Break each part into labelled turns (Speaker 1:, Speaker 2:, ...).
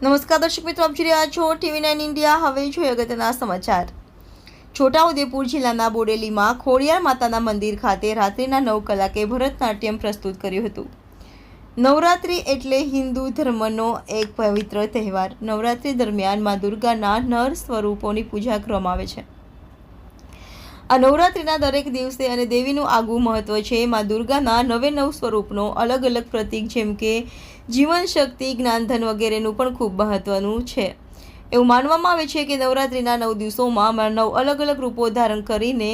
Speaker 1: નમસ્કાર દર્શક મિત્રો, આપ જોઈ રહ્યા છો TV9 ઇન્ડિયા। હવે જોઈએ અગત્યના સમાચાર। છોટાઉદેપુર જિલ્લાના બોડેલીમાં ખોડિયાર માતાના મંદિર ખાતે રાત્રિના 9 કલાકે ભરતનાટ્યમ પ્રસ્તુત કર્યું હતું। નવરાત્રિ એટલે હિન્દુ ધર્મનો એક પવિત્ર તહેવાર। નવરાત્રિ દરમિયાન મા દુર્ગાના નર સ્વરૂપોની પૂજા કરવામાં આવે છે। આ નવરાત્રિના દરેક દિવસે અને દેવીનું આગવું મહત્વ છે। મા દુર્ગાના 9 સ્વરૂપનો અલગ અલગ પ્રતીક જેમ કે જીવન શક્તિ, જ્ઞાનધન વગેરેનું પણ ખૂબ મહત્વનું છે। એવું માનવામાં આવે છે કે નવરાત્રિના 9 દિવસોમાં 9 અલગ અલગ રૂપો ધારણ કરીને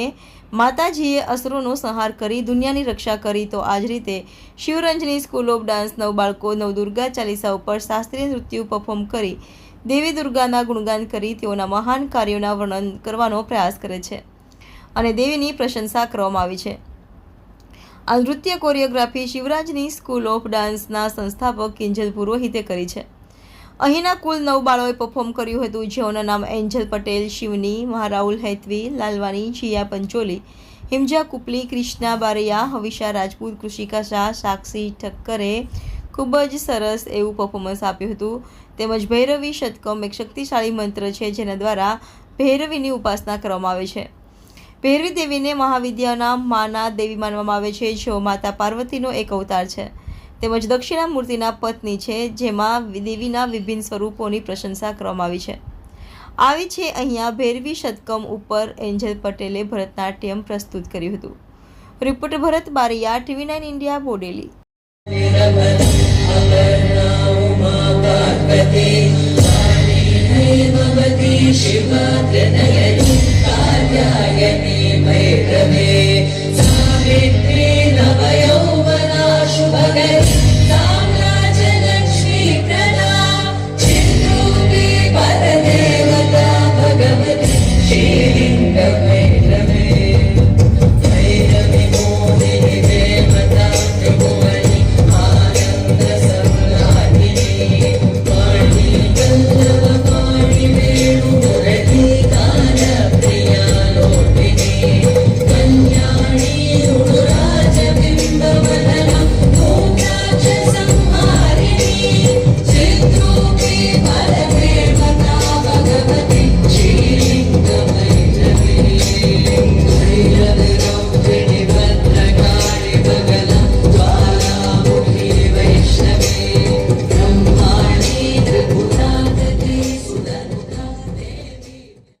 Speaker 1: માતાજીએ અસુરોનો સંહાર કરી દુનિયાની રક્ષા કરી। તો આ જ રીતે શિવરંજની સ્કૂલ ઓફ ડાન્સ 9 બાળકો 9 દુર્ગા ચાલીસા ઉપર શાસ્ત્રીય નૃત્ય પરફોર્મ કરી દેવી દુર્ગાના ગુણગાન કરી તેઓના મહાન કાર્યોના વર્ણન કરવાનો પ્રયાસ કરે છે અને દેવીની પ્રશંસા કરવામાં આવી છે। આ નૃત્ય કોરિયોગ્રાફી શિવરાજની સ્કૂલ ઓફ ડાન્સના સંસ્થાપક કિંજલ પુરોહિતે કરી છે। અહીંના કુલ 9 બાળકોએ પરફોર્મ કર્યું હતું, જેઓના નામ એન્જલ પટેલ, શિવની, મહારાહુલ હૈતવી, લાલવાની, જીયા પંચોલી, હિમજા કુપલી, ક્રિષ્ના બારૈયા, હવિશા રાજપૂત, કૃષિકા શાહ, સાક્ષી ઠક્કરે ખૂબ જ સરસ એવું પરફોર્મન્સ આપ્યું હતું। તેમજ ભૈરવી શતકમ એક શક્તિશાળી મંત્ર છે જેના દ્વારા ભૈરવીની ઉપાસના કરવામાં આવે છે। ભૈરવી દેવીને મહાવિદ્યાના માના દેવી માનવામાં આવે છે, જેઓ માતા પાર્વતીનો એક અવતાર છે તેમજ દક્ષિણામૂર્તિના પત્ની છે, જેમાં દેવીના વિભિન્ન સ્વરૂપોની પ્રશંસા કરવામાં આવી છે। આવી છે અહીંયા ભૈરવી શતકમ ઉપર એન્જલ પટેલે ભરતનાટ્યમ પ્રસ્તુત કર્યું હતું। રિપોર્ટર ભરત બારિયા, TV9 ઇન્ડિયા, બોડેલી।
Speaker 2: शिव